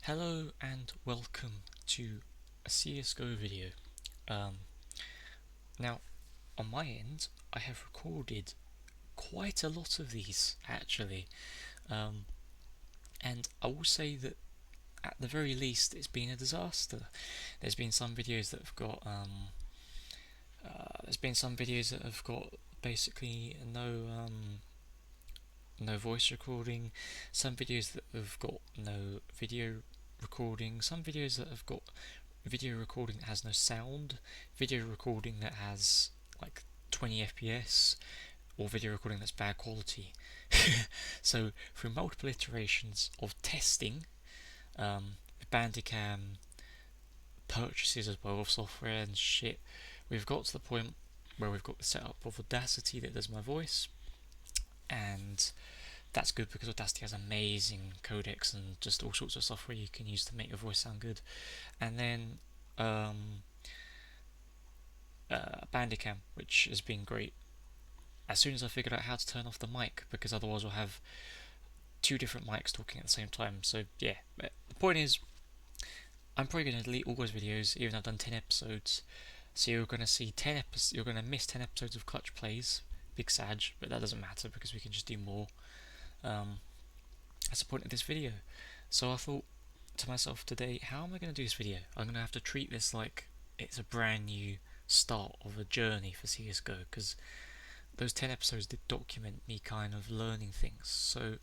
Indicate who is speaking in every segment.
Speaker 1: Hello and welcome to a Csgo video. Now, on my end, I have recorded quite a lot of these actually, and I will say that at the very least it's been a disaster. There's been some videos that have got basically no voice recording, some videos that have got no video recording, some videos that have got video recording that has no sound, video recording that has like 20 FPS, or video recording that's bad quality. So through multiple iterations of testing, Bandicam purchases as well of software and shit, we've got to the point where we've got the setup of Audacity that does my voice, and that's good because Audacity has amazing codecs and just all sorts of software you can use to make your voice sound good. And then Bandicam, which has been great. As soon as I figured out how to turn off the mic, because otherwise I'll have two different mics talking at the same time. So yeah, the point is, I'm probably going to delete all those videos, even though I've done 10 episodes. So you're going to see you're going to miss 10 episodes of Clutch Plays. Big Sag, but that doesn't matter because we can just do more. That's the point of this video. So I thought to myself today, how am I going to do this video? I'm going to have to treat this like it's a brand new start of a journey for CSGO, because those 10 episodes did document me kind of learning things. So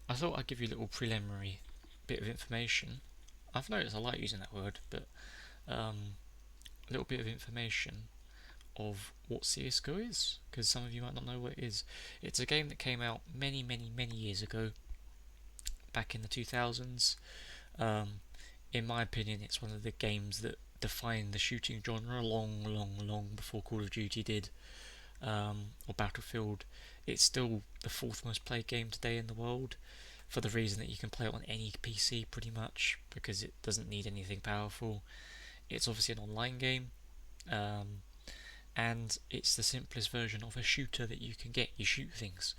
Speaker 1: I thought I'd give you a little preliminary bit of information. I've noticed I like using that word, but a little bit of information of what CSGO is, because some of you might not know what it is. It's a game that came out many years ago, back in the 2000s. In my opinion, it's one of the games that defined the shooting genre long before Call of Duty did, or Battlefield. It's still the fourth most played game today in the world, for the reason that you can play it on any PC pretty much, because it doesn't need anything powerful. It's obviously an online game, and it's the simplest version of a shooter that you can get. You shoot things.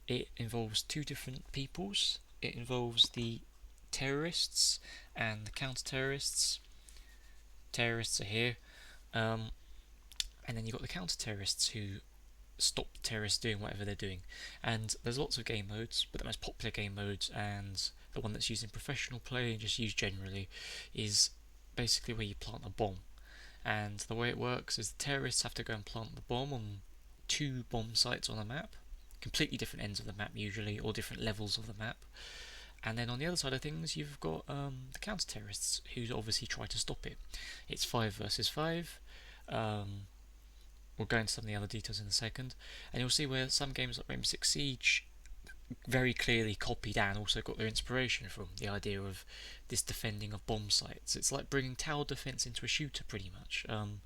Speaker 1: It involves two different peoples. It involves the terrorists and the counter-terrorists. Terrorists are here, and then you've got the counter-terrorists who stop the terrorists doing whatever they're doing. And there's lots of game modes, but the most popular game modes, and the one that's used in professional play and just used generally, is basically where you plant a bomb. And the way it works is the terrorists have to go and plant the bomb on two bomb sites on a map, completely different ends of the map usually, or different levels of the map. And then on the other side of things, you've got the counter-terrorists, who obviously try to stop it. It's 5 versus 5. We'll go into some of the other details in a second, and you'll see where some games like Rainbow Six Siege very clearly copied and also got their inspiration from the idea of this defending of bomb sites. It's like bringing tower defense into a shooter pretty much, and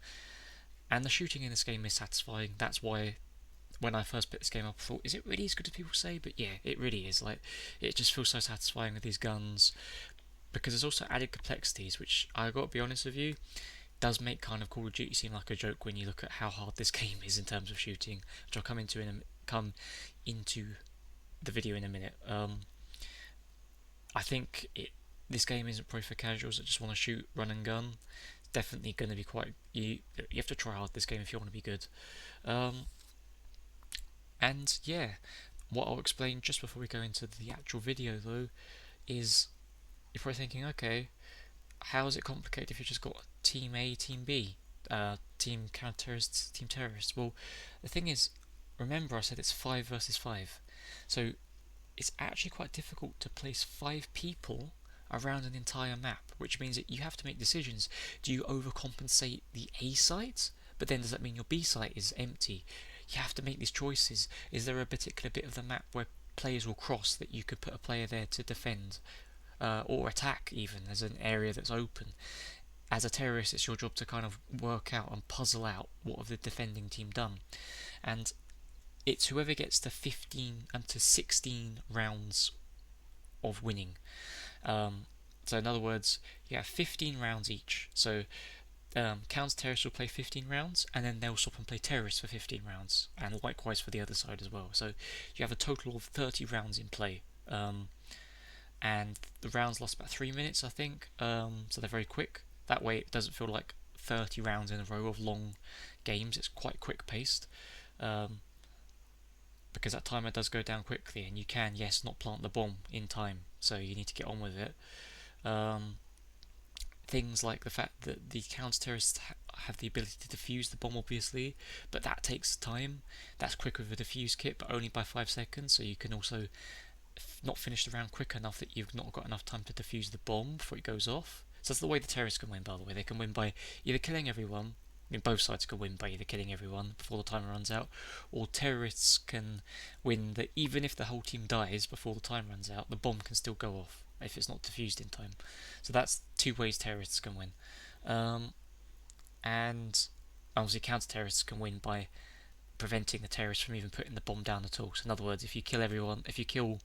Speaker 1: the shooting in this game is satisfying. That's why when I first picked this game up I thought, is it really as good as people say? But yeah, it really is. Like, it just feels so satisfying with these guns, because there's also added complexities, which I gotta be honest with you, does make kind of Call of Duty seem like a joke when you look at how hard this game is in terms of shooting, which I'll come into the video in a minute. I think this game isn't probably for casuals that just want to shoot, run and gun. It's definitely going to be quite, you have to try hard this game if you want to be good. And yeah, what I'll explain just before we go into the actual video though is, you're probably thinking, okay, how is it complicated if you just got Team A, Team B, Team Counter-Terrorists, Team Terrorists? Well, the thing is, remember I said it's 5 versus 5, so it's actually quite difficult to place 5 people around an entire map, which means that you have to make decisions. Do you overcompensate the A site, but then does that mean your B site is empty? You have to make these choices. Is there a particular bit of the map where players will cross that you could put a player there to defend, or attack even, as an area that's open? As a terrorist, it's your job to kind of work out and puzzle out what have the defending team done. And it's whoever gets to 15 and to 16 rounds of winning. So in other words, you have 15 rounds each. So counter-terrorists will play 15 rounds, and then they'll swap and play terrorists for 15 rounds, and likewise for the other side as well. So you have a total of 30 rounds in play. and the rounds last about 3 minutes, I think. So they're very quick. That way, it doesn't feel like 30 rounds in a row of long games. It's quite quick paced. Because that timer does go down quickly, and you can, yes, not plant the bomb in time, so you need to get on with it. Things like the fact that the counter-terrorists have the ability to defuse the bomb, obviously, but that takes time. That's quicker with a defuse kit, but only by 5 seconds, so you can also not finish the round quick enough that you've not got enough time to defuse the bomb before it goes off. So that's the way the terrorists can win, by the way. They can win by either killing everyone, I mean, both sides can win by either killing everyone before the timer runs out, or terrorists can win that even if the whole team dies before the time runs out, the bomb can still go off if it's not defused in time. So that's 2 ways terrorists can win. And obviously counter-terrorists can win by preventing the terrorists from even putting the bomb down at all. So in other words, if you kill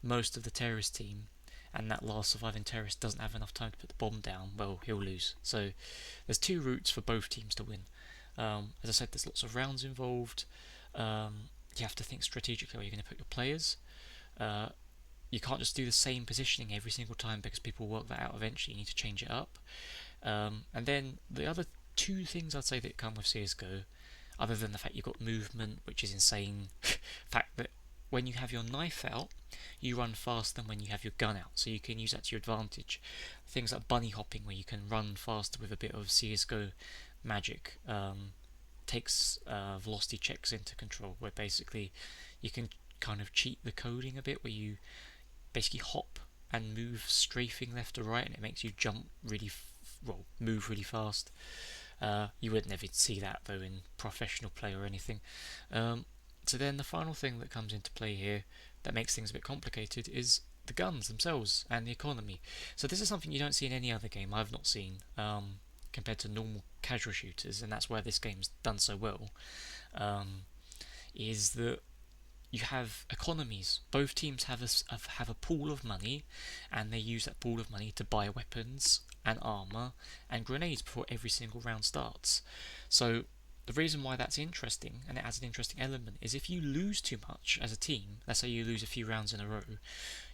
Speaker 1: most of the terrorist team, and that last surviving terrorist doesn't have enough time to put the bomb down, well, he'll lose. So there's 2 routes for both teams to win. As I said, there's lots of rounds involved. You have to think strategically where you're going to put your players. You can't just do the same positioning every single time because people work that out eventually. You need to change it up. And then the other 2 things I'd say that come with CSGO, other than the fact you've got movement, which is insane, fact that when you have your knife out, you run faster than when you have your gun out, so you can use that to your advantage. Things like bunny hopping, where you can run faster with a bit of CSGO magic, takes velocity checks into control, where basically you can kind of cheat the coding a bit, where you basically hop and move strafing left to right, and it makes you jump really, move really fast. You would never see that though in professional play or anything. So then the final thing that comes into play here that makes things a bit complicated is the guns themselves and the economy. So this is something you don't see in any other game, I've not seen, compared to normal casual shooters, and that's where this game's done so well, is that you have economies. Both teams have a pool of money, and they use that pool of money to buy weapons and armor and grenades before every single round starts. So the reason why that's interesting, and it adds an interesting element, is if you lose too much as a team, let's say you lose a few rounds in a row,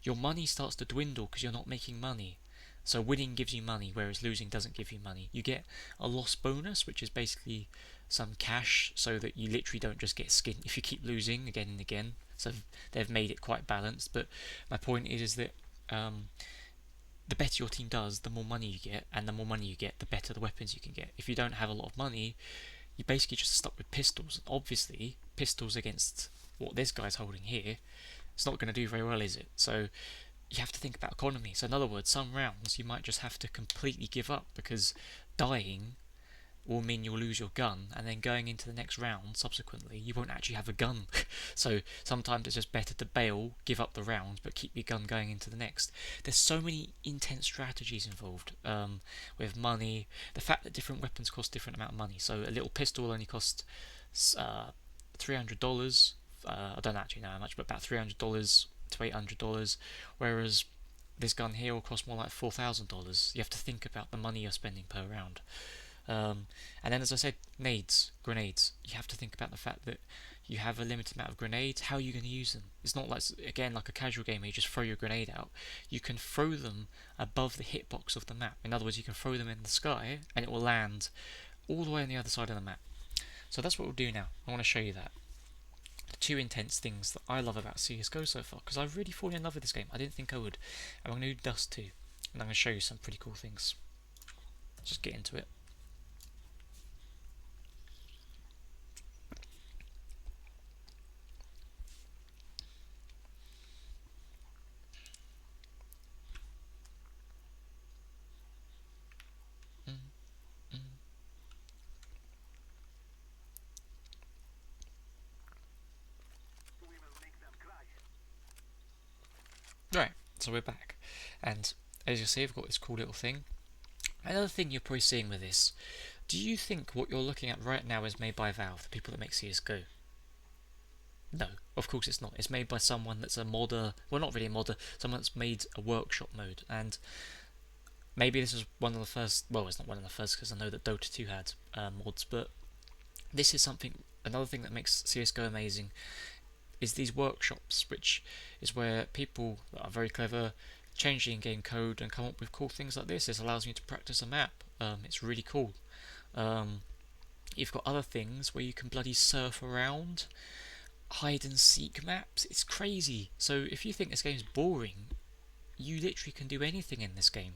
Speaker 1: your money starts to dwindle because you're not making money. So winning gives you money, whereas losing doesn't give you money. You get a loss bonus, which is basically some cash, so that you literally don't just get skin if you keep losing again and again. So they've made it quite balanced, but my point is that the better your team does, the more money you get, and the more money you get, the better the weapons you can get. If you don't have a lot of money, you're basically just stuck with pistols. Obviously, pistols against what this guy's holding here, it's not going to do very well, is it? So you have to think about economy. So in other words, some rounds you might just have to completely give up, because dying will mean you'll lose your gun, and then going into the next round subsequently you won't actually have a gun. So sometimes it's just better to bail, give up the round, but keep your gun going into the next. There's so many intense strategies involved, with money, the fact that different weapons cost different amount of money. So a little pistol only costs $300, I don't actually know how much, but about $300 to $800, whereas this gun here will cost more like $4,000. You have to think about the money you're spending per round. And then, as I said, grenades. You have to think about the fact that you have a limited amount of grenades. How are you going to use them? It's not like, again, like a casual game where you just throw your grenade out. You can throw them above the hitbox of the map. In other words, you can throw them in the sky and it will land all the way on the other side of the map. So that's what we'll do now. I want to show you that. The 2 intense things that I love about CSGO so far, because I've really fallen in love with this game. I didn't think I would. And I'm going to do Dust 2, and I'm going to show you some pretty cool things. Let's just get into it. Right, so we're back, and as you see, I've got this cool little thing. Another thing you're probably seeing with this, do you think what you're looking at right now is made by Valve, the people that make CSGO? No, of course it's not. It's made by someone that's a modder, well, not really a modder, someone that's made a workshop mode, and maybe this is one of the first, well, it's not one of the first because I know that Dota 2 had mods, but this is something, another thing that makes CSGO amazing is these workshops, which is where people that are very clever change the in-game code and come up with cool things like this. This allows me to practice a map. It's really cool. You've got other things where you can bloody surf around, hide and seek maps. It's crazy. So if you think this game's boring, you literally can do anything in this game.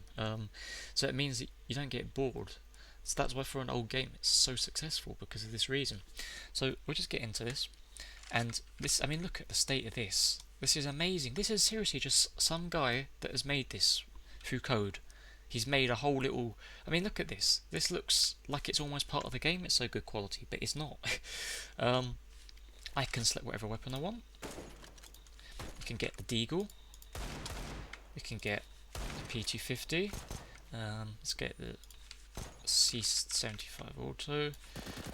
Speaker 1: So it means that you don't get bored. So that's why for an old game it's so successful, because of this reason. So we'll just get into this. And this, I mean, look at the state of this. This is amazing. This is seriously just some guy that has made this through code. He's made a whole little... I mean, look at this. This looks like it's almost part of the game. It's so good quality, but it's not. I can select whatever weapon I want. We can get the Deagle. We can get the P250. Let's get the C75 Auto.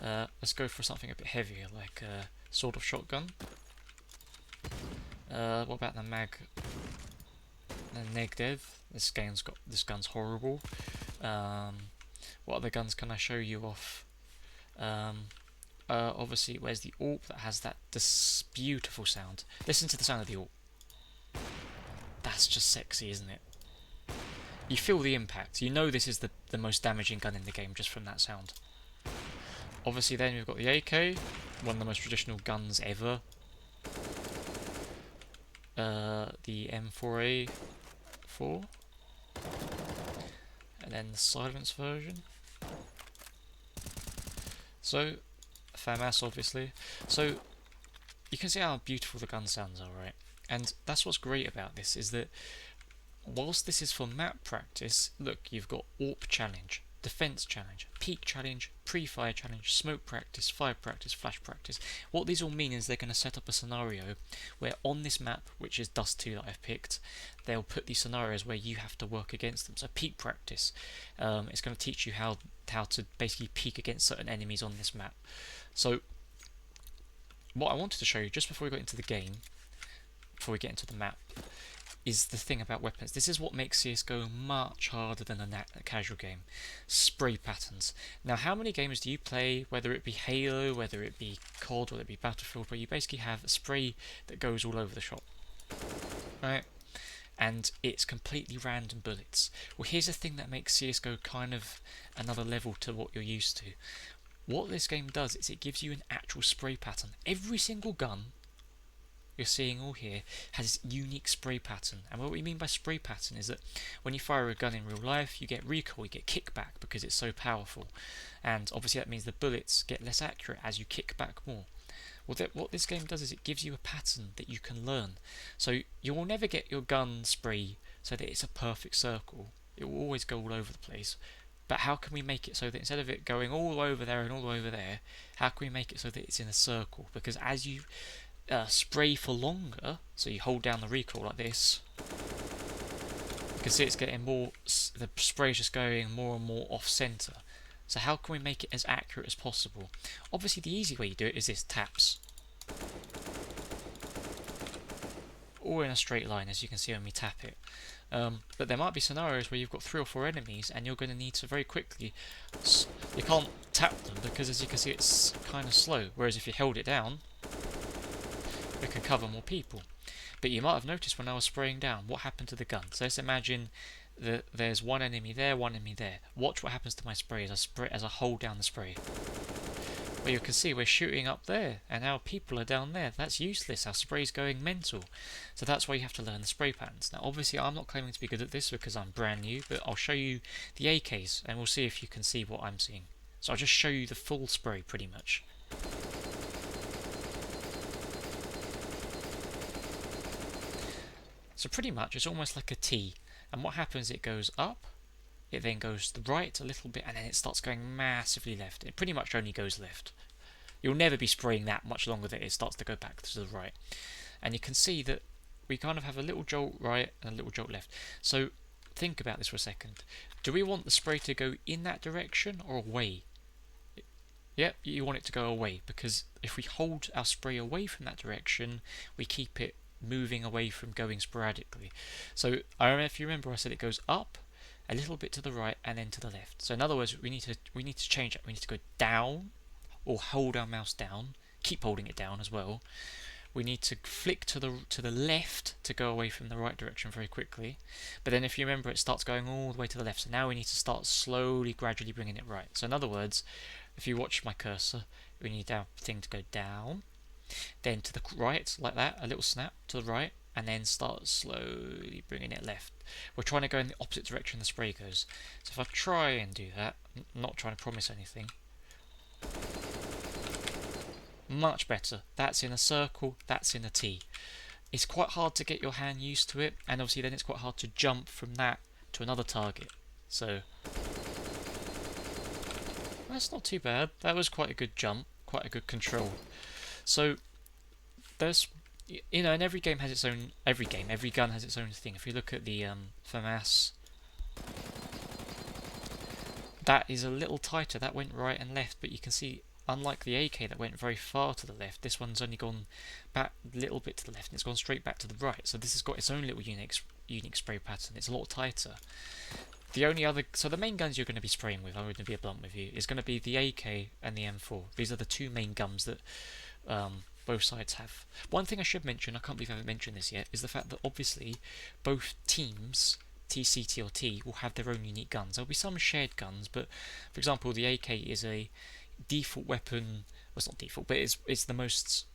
Speaker 1: Let's go for something a bit heavier, like a sort of shotgun. What about the mag? The Neg Dev. This gun's horrible. What other guns can I show you off? Obviously, where's the AWP that has this beautiful sound? Listen to the sound of the AWP. That's just sexy, isn't it? You feel the impact. You know this is the most damaging gun in the game just from that sound. Obviously, then we've got the AK, one of the most traditional guns ever. The M4A4. And then the silence version. So, FAMAS obviously. So, you can see how beautiful the gun sounds are, right? And that's what's great about this, is that whilst this is for map practice, look, you've got AWP challenge, defense challenge, peek challenge, pre-fire challenge, smoke practice, fire practice, flash practice. What these all mean is they're going to set up a scenario where on this map, which is Dust 2 that I've picked, they'll put these scenarios where you have to work against them. So peek practice, it's going to teach you how to basically peek against certain enemies on this map. So what I wanted to show you just before we got into the game, before we get into the map, is the thing about weapons. This is what makes CSGO much harder than a casual game. Spray patterns. Now, how many games do you play, whether it be Halo, whether it be COD, whether it be Battlefield, where you basically have a spray that goes all over the shop, right? And it's completely random bullets. Well, here's the thing that makes CSGO kind of another level to what you're used to. What this game does is it gives you an actual spray pattern. Every single gun you're seeing all here has a unique spray pattern, and what we mean by spray pattern is that when you fire a gun in real life, you get recoil, you get kickback because it's so powerful, and obviously that means the bullets get less accurate as you kick back more. Well, what this game does is it gives you a pattern that you can learn, so you will never get your gun spray so that it's a perfect circle. It will always go all over the place. But how can we make it so that instead of it going all over there and all over there, how can we make it so that it's in a circle? Because as you spray for longer, so you hold down the recoil like this, you can see it's getting more, the spray is just going more and more off center. So how can we make it as accurate as possible? Obviously the easy way you do it is this, taps, or in a straight line, as you can see when we tap it. But there might be scenarios where you've got 3 or 4 enemies and you're going to need to very quickly, you can't tap them because as you can see it's kind of slow, whereas if you held it down it can cover more people. But you might have noticed when I was spraying down what happened to the gun. So let's imagine that there's one enemy there, one enemy there. Watch what happens to my spray as I hold down the spray. Well, you can see we're shooting up there and our people are down there. That's useless, our spray's going mental. So that's why you have to learn the spray patterns. Now obviously I'm not claiming to be good at this because I'm brand new, but I'll show you the AKs and we'll see if you can see what I'm seeing. So I'll just show you the full spray pretty much. So pretty much it's almost like a T, and what happens, it goes up, it then goes to the right a little bit, and then it starts going massively left. It pretty much only goes left. You'll never be spraying that much longer that it starts to go back to the right. And you can see that we kind of have a little jolt right and a little jolt left. So think about this for a second. Do we want the spray to go in that direction or away? Yep, you want it to go away, because if we hold our spray away from that direction, we keep it moving away from going sporadically. So if you remember, I said it goes up, a little bit to the right, and then to the left. So in other words, we need to change it. We need to go down, or hold our mouse down, keep holding it down as well, we need to flick to the left to go away from the right direction very quickly. But then if you remember, it starts going all the way to the left. So now we need to start slowly, gradually bringing it right. So in other words, if you watch my cursor, we need our thing to go down, then to the right, like that, a little snap to the right, and then start slowly bringing it left. We're trying to go in the opposite direction the spray goes. So if I try and do that, not trying to promise anything, much better. That's in a circle, that's in a T. It's quite hard to get your hand used to it, and obviously then it's quite hard to jump from that to another target. So that's not too bad. That was quite a good jump, quite a good control. So there's, you know, and every game has its own, every gun has its own thing. If you look at the FAMAS, that is a little tighter, that went right and left, but you can see, unlike the AK that went very far to the left, this one's only gone back a little bit to the left and it's gone straight back to the right. So this has got its own little unique spray pattern. It's a lot tighter. The only other, so the main guns you're going to be spraying with, I'm going to be blunt with you, is going to be the AK and the M4. These are the two main guns that both sides have. One thing I should mention, I can't believe I haven't mentioned this yet, is the fact that obviously both teams, TC, T or T, will have their own unique guns. There'll be some shared guns, but for example, the AK is a default weapon. Well, it's not default, but it's the most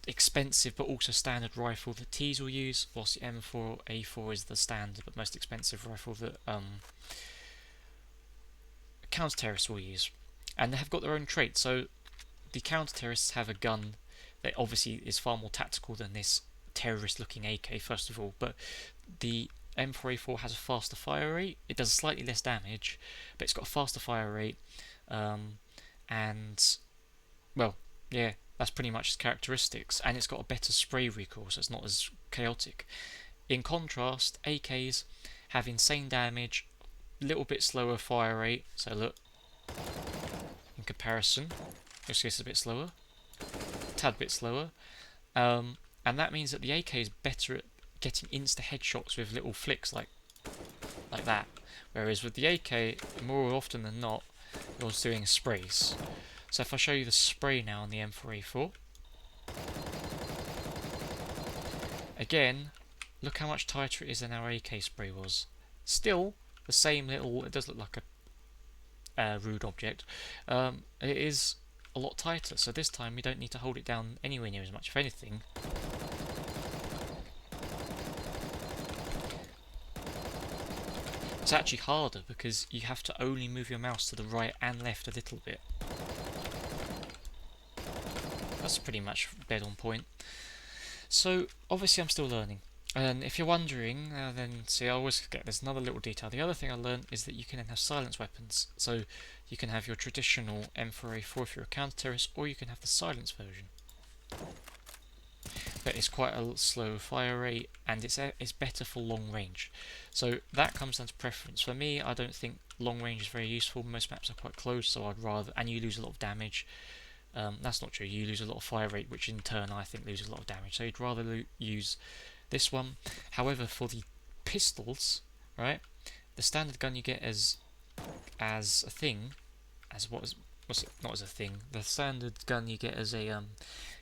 Speaker 1: expensive but also standard rifle that T's will use, whilst the M4A4 is the standard but most expensive rifle that counter-terrorists will use. And they have got their own traits. So the counter-terrorists have a gun that obviously is far more tactical than this terrorist-looking AK, first of all, but the M4A4 has a faster fire rate. It does slightly less damage, but it's got a faster fire rate, and well, yeah, that's pretty much its characteristics, and it's got a better spray recoil, so it's not as chaotic. In contrast, AKs have insane damage, a little bit slower fire rate, so look, in comparison, this is a bit slower, a tad bit slower, and that means that the AK is better at getting insta headshots with little flicks like that, whereas with the AK, more often than not, you're doing sprays. So if I show you the spray now on the M4A4, again, look how much tighter it is than our AK spray was. Still the same little, it does look like a rude object, it is a lot tighter, so this time we don't need to hold it down anywhere near as much. If anything, it's actually harder because you have to only move your mouse to the right and left a little bit. That's pretty much dead on point. So obviously I'm still learning, and if you're wondering, then see, I always forget there's another little detail. The other thing I learned is that you can then have silence weapons. So you can have your traditional M4A4 if you're a counter-terrorist, or you can have the silence version. But it's quite a slow fire rate, and it's better for long range. So that comes down to preference. For me, I don't think long range is very useful. Most maps are quite close, so I'd rather, and you lose a lot of damage. That's not true, you lose a lot of fire rate, which in turn I think loses a lot of damage, so you'd rather use this one. However, for the pistols, right, the standard gun you get as a thing, not as a thing, the standard gun you get as a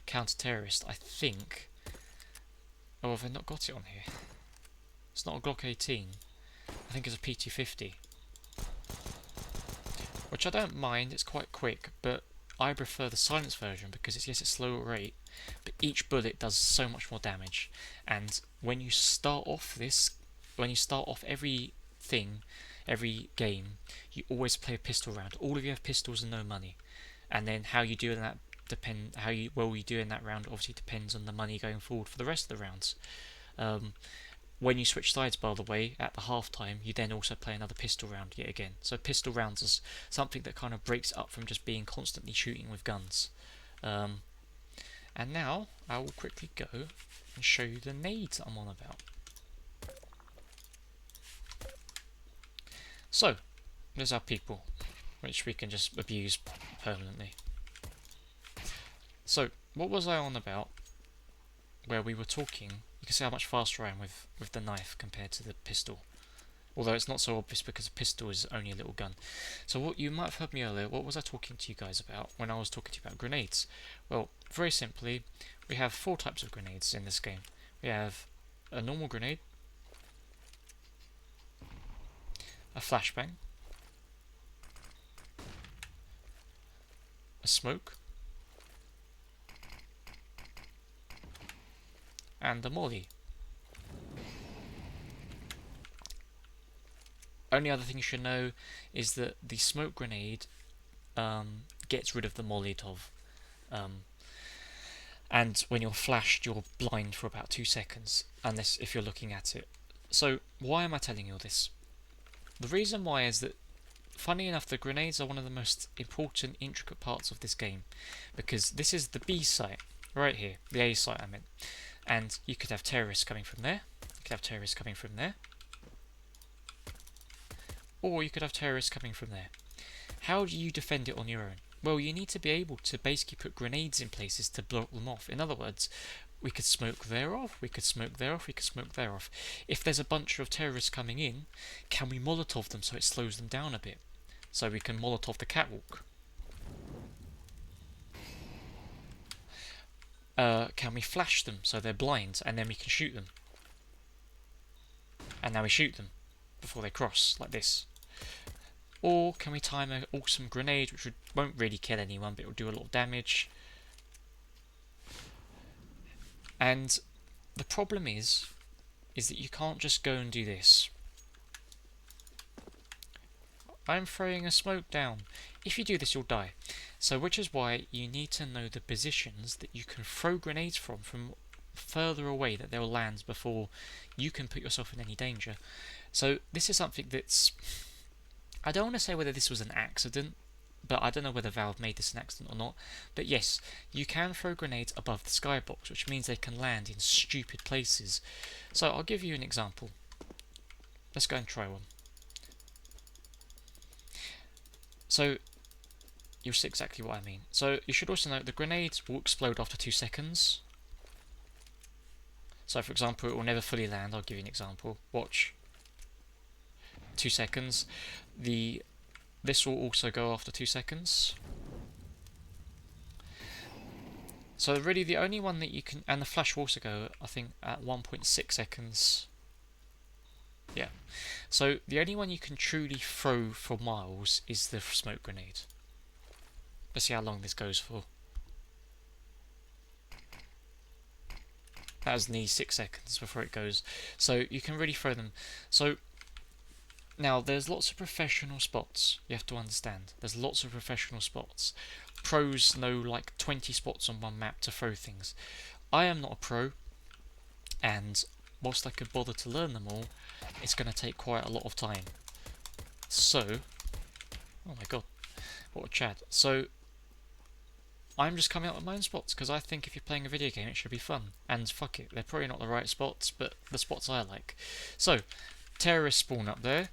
Speaker 1: counter-terrorist, I think, oh, have I not got it on here? It's not a Glock 18, I think it's a P250, which I don't mind, it's quite quick, but I prefer the silence version because it's, yes, it's slower rate, but each bullet does so much more damage. And when you start off every game, you always play a pistol round. All of you have pistols and no money, and then how you do in that how well you do in that round obviously depends on the money going forward for the rest of the rounds. When you switch sides, by the way, at the half time, you then also play another pistol round yet again. So pistol rounds is something that kind of breaks up from just being constantly shooting with guns. And now I will quickly go and show you the nades I'm on about. So there's our people, which we can just abuse permanently. So what was I on about? Where we were talking, you can see how much faster I am with the knife compared to the pistol. Although it's not so obvious because a pistol is only a little gun. So what you might have heard me earlier, what was I talking to you guys about when I was talking to you about grenades? Well, very simply, we have 4 types of grenades in this game. We have a normal grenade, a flashbang, a smoke, and a molly. Only other thing you should know is that the smoke grenade gets rid of the Molotov, and when you're flashed, you're blind for about 2 seconds, unless if you're looking at it. So why am I telling you all this? The reason why is that, funny enough, the grenades are one of the most important, intricate parts of this game, because this is the B site right here, the A site I meant, and you could have terrorists coming from there, you could have terrorists coming from there, or you could have terrorists coming from there. How do you defend it on your own? Well, you need to be able to basically put grenades in places to block them off. In other words, we could smoke there off, we could smoke there off, we could smoke there off. If there's a bunch of terrorists coming in, can we Molotov them so it slows them down a bit? So we can Molotov the catwalk. Can we flash them so they're blind and then we can shoot them? And now we shoot them before they cross, like this. Or can we time an awesome grenade which won't really kill anyone but it will do a lot of damage? And the problem is that you can't just go and do this. I'm throwing a smoke down. If you do this, you'll die. So which is why you need to know the positions that you can throw grenades from further away that they'll land before you can put yourself in any danger. So this is something that's, I don't want to say whether this was an accident, but I don't know whether Valve made this an accident or not. But yes, you can throw grenades above the skybox, which means they can land in stupid places. So I'll give you an example. Let's go and try one. So you'll see exactly what I mean. So you should also note the grenades will explode after 2 seconds. So for example, it will never fully land. I'll give you an example. Watch. 2 seconds. This will also go after 2 seconds. So really the only one that you can, and the flash will also go, I think, at 1.6 seconds. Yeah. So the only one you can truly throw for miles is the smoke grenade. Let's see how long this goes for. That was nearly 6 seconds before it goes. So you can really throw them. So now there's lots of professional spots. You have to understand. There's lots of professional spots. Pros know like 20 spots on one map to throw things. I am not a pro, and whilst I could bother to learn them all, it's going to take quite a lot of time. So, oh my god, what a chat. So I'm just coming up with my own spots because I think if you're playing a video game it should be fun. And fuck it, they're probably not the right spots, but the spots I like. So, terrorists spawn up there.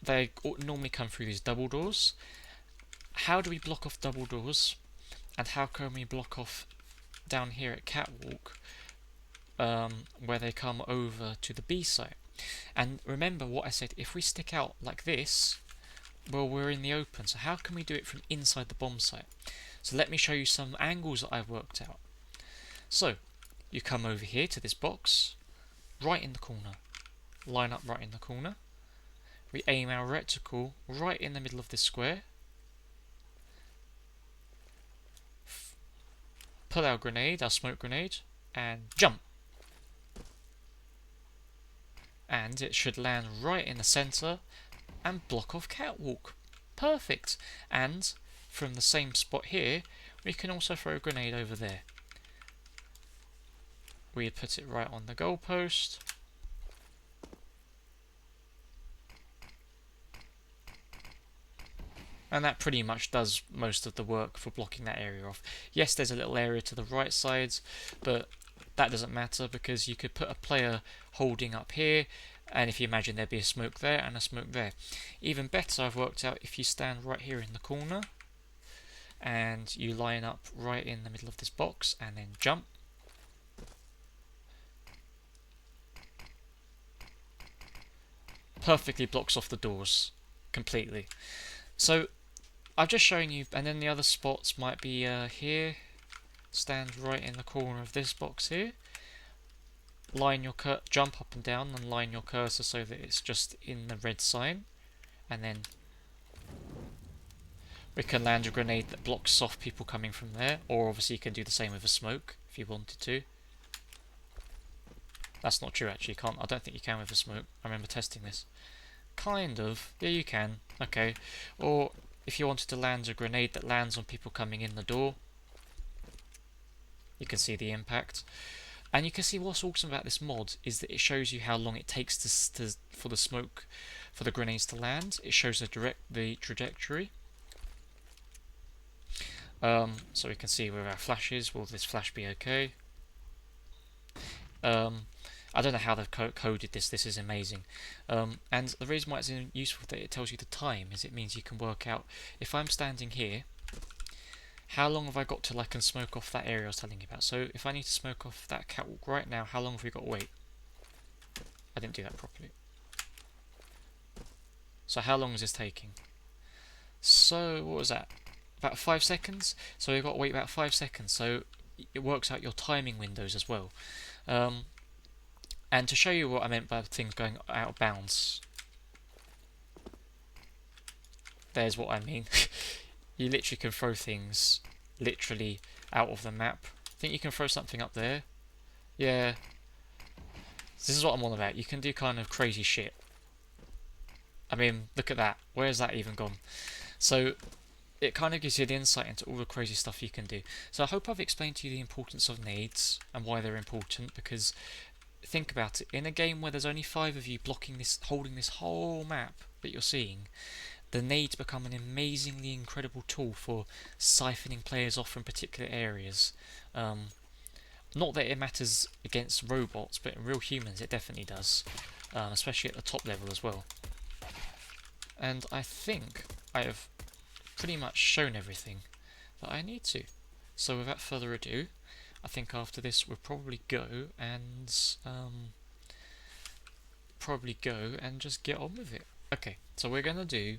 Speaker 1: They normally come through these double doors. How do we block off double doors? And how can we block off down here at Catwalk, where they come over to the B site? And remember what I said, if we stick out like this, well, we're in the open. So how can we do it from inside the bomb site? So let me show you some angles that I've worked out. So you come over here to this box, right in the corner, line up right in the corner. We aim our reticle right in the middle of this square, pull our grenade, our smoke grenade, and jump. And it should land right in the center and block off Catwalk. Perfect. And from the same spot here, we can also throw a grenade over there. We put it right on the goalpost. And that pretty much does most of the work for blocking that area off. Yes, there's a little area to the right sides, but that doesn't matter because you could put a player holding up here, and if you imagine there'd be a smoke there and a smoke there. Even better, I've worked out if you stand right here in the corner and you line up right in the middle of this box and then jump. perfectly blocks off the doors completely. So I've just shown you, and then the other spots might be here. Stand right in the corner of this box here. Jump up and down and line your cursor so that it's just in the red sign, and then we can land a grenade that blocks off people coming from there, or obviously you can do the same with a smoke if you wanted to. That's not true actually, I don't think you can with a smoke. I remember testing this. Kind of. Yeah, you can. Okay. Or if you wanted to land a grenade that lands on people coming in the door, you can see the impact. And you can see what's awesome about this mod is that it shows you how long it takes for the grenades to land. It shows the trajectory. So we can see where our flash is. Will this flash be okay? I don't know how they've coded this. This is amazing. And the reason why it's useful that it tells you the time is it means you can work out, if I'm standing here, how long have I got till I can smoke off that area I was telling you about. So if I need to smoke off that catwalk right now, how long have we got to wait? I didn't do that properly. So how long is this taking? So what was that? About 5 seconds? So we've got to wait about 5 seconds. So it works out your timing windows as well. And to show you what I meant by things going out of bounds, there's what I mean. You literally can throw things literally out of the map. I think you can throw something up there. Yeah. This is what I'm on about. You can do kind of crazy shit. I mean, look at that. Where's that even gone? So it kind of gives you the insight into all the crazy stuff you can do. So I hope I've explained to you the importance of nades and why they're important, because think about it. In a game where there's only 5 of you holding this whole map that you're seeing, the nades become an amazingly incredible tool for siphoning players off from particular areas. Not that it matters against robots, but in real humans it definitely does, especially at the top level as well. And I think I have pretty much shown everything that I need to. So without further ado, I think after this we'll probably go and just get on with it. Okay, so we're going to do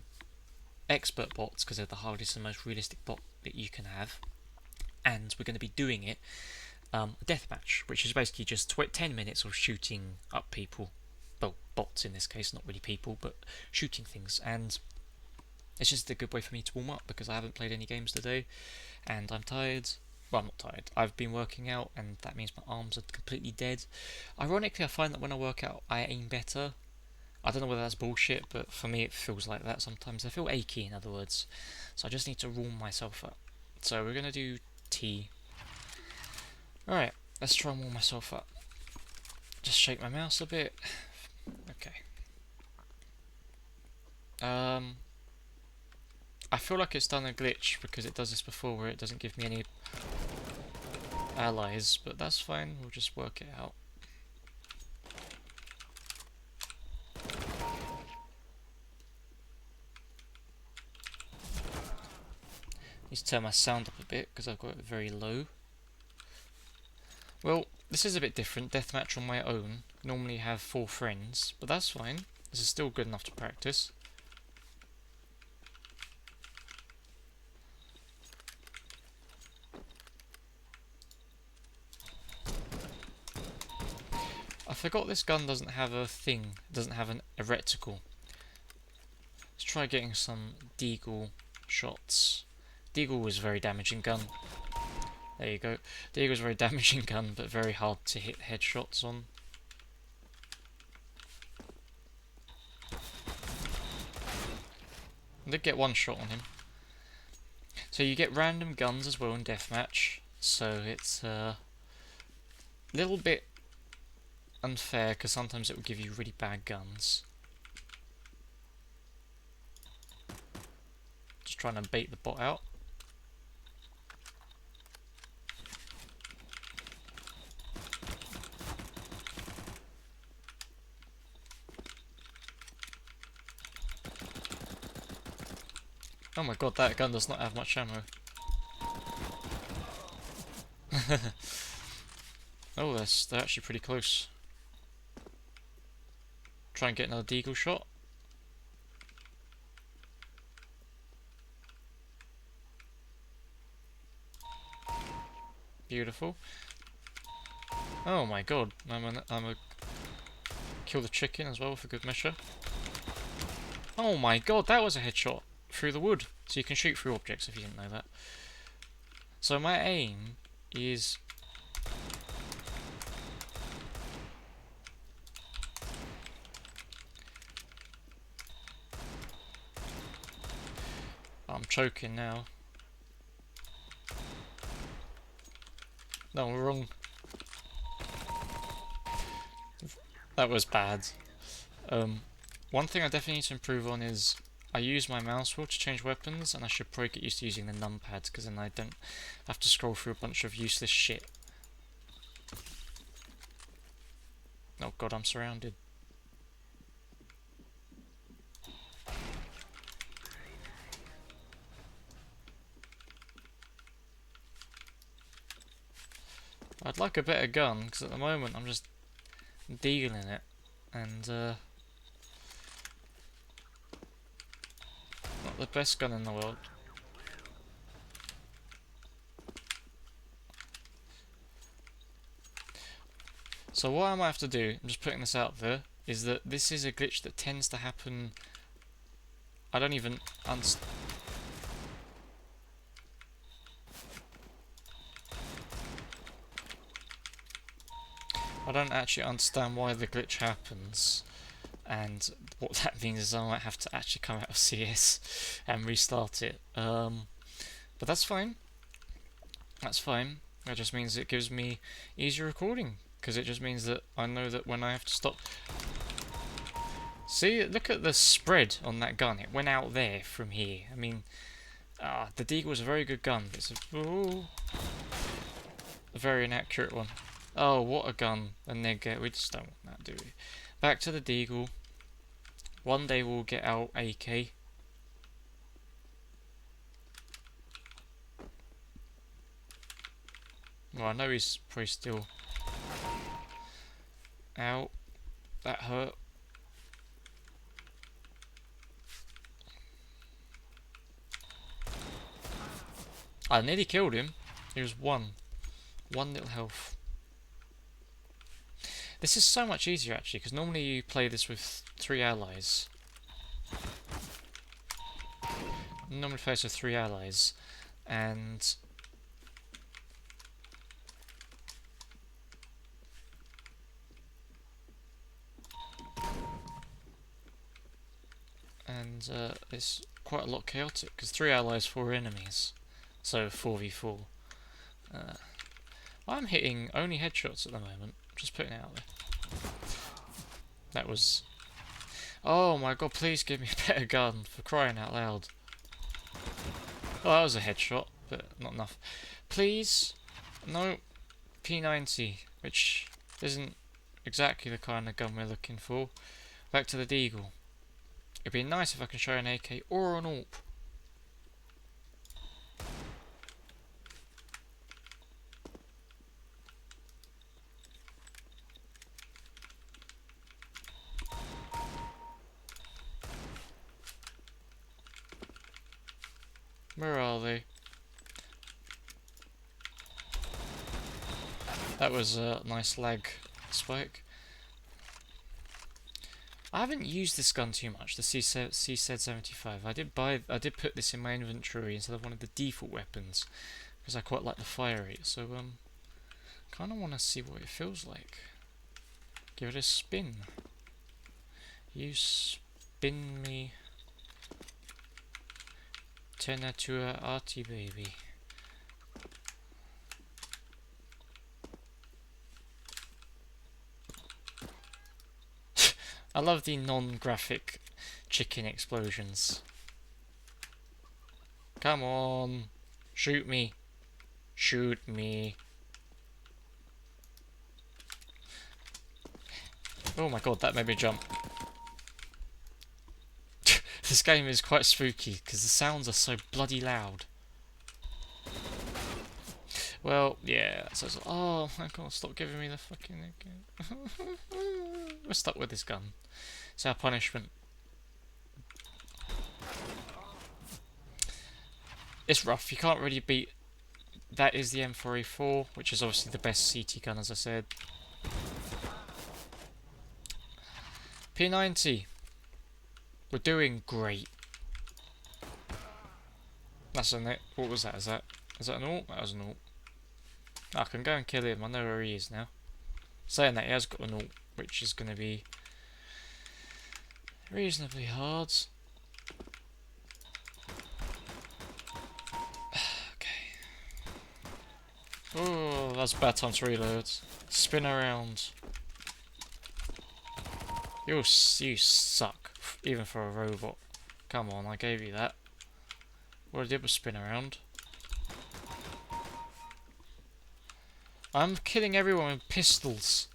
Speaker 1: expert bots because they're the hardest and most realistic bot that you can have, and we're going to be doing it a deathmatch, which is basically just 10 minutes of shooting up people, well, bots in this case, not really people, but shooting things. And it's just a good way for me to warm up because I haven't played any games today and I'm tired. Well, I'm not tired, I've been working out and that means my arms are completely dead. Ironically, I find that when I work out I aim better. I don't know whether that's bullshit, but for me it feels like that sometimes. I feel achy, in other words. So I just need to warm myself up. So we're going to do T. Alright, let's try and warm myself up. Just shake my mouse a bit. Okay. I feel like it's done a glitch because it does this before where it doesn't give me any allies, but that's fine, we'll just work it out. Need to turn my sound up a bit because I've got it very low. Well, this is a bit different. Deathmatch on my own. Normally have 4 friends, but that's fine. This is still good enough to practice. I forgot this gun doesn't have a thing. It doesn't have a reticle. Let's try getting some Deagle shots. Deagle was a very damaging gun. There you go. Deagle's a very damaging gun, but very hard to hit headshots on. I did get 1 shot on him. So you get random guns as well in deathmatch, so it's a little bit unfair because sometimes it will give you really bad guns. Just trying to bait the bot out. Oh my god, that gun does not have much ammo. Oh, they're actually pretty close. Try and get another Deagle shot. Beautiful. Oh my god, I'm a kill the chicken as well for good measure. Oh my god, that was a headshot through the wood. So you can shoot through objects if you didn't know that. So my aim is... I'm choking now. No, we're wrong. That was bad. One thing I definitely need to improve on is I use my mouse wheel to change weapons, and I should probably get used to using the numpads, because then I don't have to scroll through a bunch of useless shit. Oh god, I'm surrounded. I'd like a better gun, because at the moment I'm just dealing it, and not the best gun in the world. So what I might have to do, I'm just putting this out there, is that this is a glitch that tends to happen. I don't even understand. I don't actually understand why the glitch happens, and what that means is I might have to actually come out of CS and restart it. But that's fine. That's fine. That just means it gives me easier recording, because it just means that I know that when I have to stop... See, look at the spread on that gun. It went out there from here. I mean, the Deagle was a very good gun, but it's a very inaccurate one. Oh, what a gun. A neg. We just don't want that, do we? Back to the Deagle. One day we'll get our AK. Well, I know he's probably still... Ow. That hurt. I nearly killed him. He was one little health. This is so much easier actually, because normally you play this with 3 allies. Normally play this with 3 allies, and it's quite a lot chaotic, because 3 allies, 4 enemies, so 4v4. I'm hitting only headshots at the moment, just putting it out there. That was... Oh my god, please give me a better gun, for crying out loud. Oh, that was a headshot, but not enough. Please? No. P90, which isn't exactly the kind of gun we're looking for. Back to the Deagle. It'd be nice if I can show an AK or an AWP. Where are they? That was a nice lag spike. I haven't used this gun too much, the CZ75. I did put this in my inventory instead of one of the default weapons, because I quite like the fire rate. So kind of want to see what it feels like. Give it a spin. You spin me. Turn that to a arty baby. I love the non-graphic chicken explosions. Come on. Shoot me. Shoot me. Oh my god, that made me jump. This game is quite spooky because the sounds are so bloody loud. Well, yeah. So oh my god, stop giving me the fucking gun. We're stuck with this gun. It's our punishment. It's rough. You can't really beat that is the M4A4, which is obviously the best CT gun, as I said. P90. We're doing great. That's a net. What was that? Is that an ult? That was an ult. I can go and kill him. I know where he is now. Saying that, he has got an ult, which is going to be reasonably hard. Okay. Oh, that's a bad time to reload. Spin around. You suck, even for a robot. Come on, I gave you that. What I did was spin around. I'm killing everyone with pistols.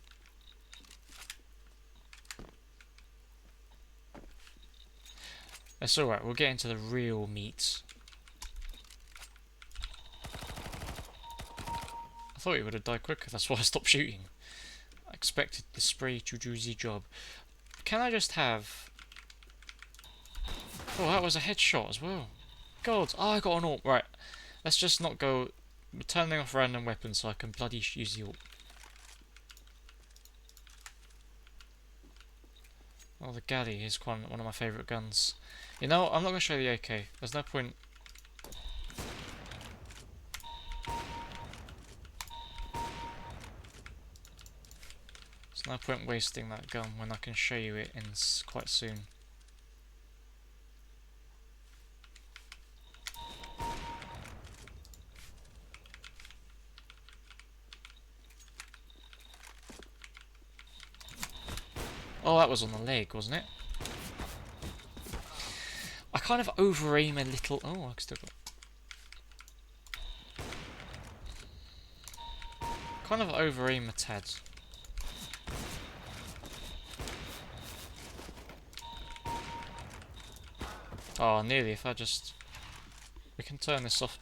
Speaker 1: That's alright, we'll get into the real meat. I thought he would have died quicker, that's why I stopped shooting. I expected the spray to do the job. Can I just have... Oh, that was a headshot as well. God, oh, I got an ult. Right, let's just not go... We're turning off random weapons so I can bloody use the ult. Oh, the Galley is one of my favourite guns. You know, I'm not going to show you the AK. There's no point... There's no point wasting that gun when I can show you it in quite soon. Oh, that was on the leg, wasn't it? I kind of over-aim a little... Oh, I still got... Kind of over-aim a tad. Oh, nearly. If I just... We can turn this off.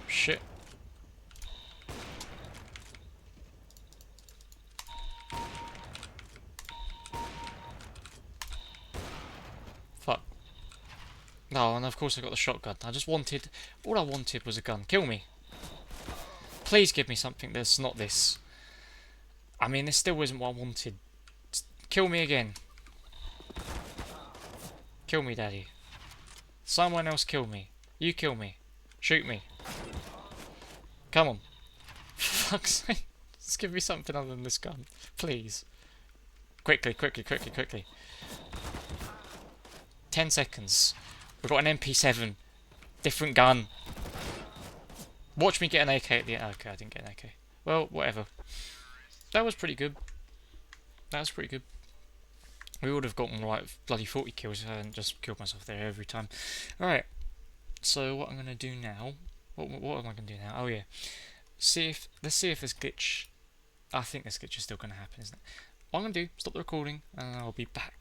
Speaker 1: Shit. Fuck. No, and of course I got the shotgun. I just wanted... All I wanted was a gun. Kill me. Please give me something that's not this. I mean, this still isn't what I wanted. Kill me again. Kill me, Daddy. Someone else kill me. You kill me. Shoot me. Come on. For fuck's sake. Just give me something other than this gun. Please. Quickly, quickly, quickly, quickly. 10 seconds. We've got an MP7. Different gun. Watch me get an AK at the end. Okay, I didn't get an AK. Well, whatever. That was pretty good. That was pretty good. We would have gotten like bloody 40 kills if I hadn't just killed myself there every time. Alright. So what I'm going to do now... What am I going to do now? Oh yeah. Let's see if this glitch... I think this glitch is still going to happen, isn't it? What I'm going to do, stop the recording, and I'll be back.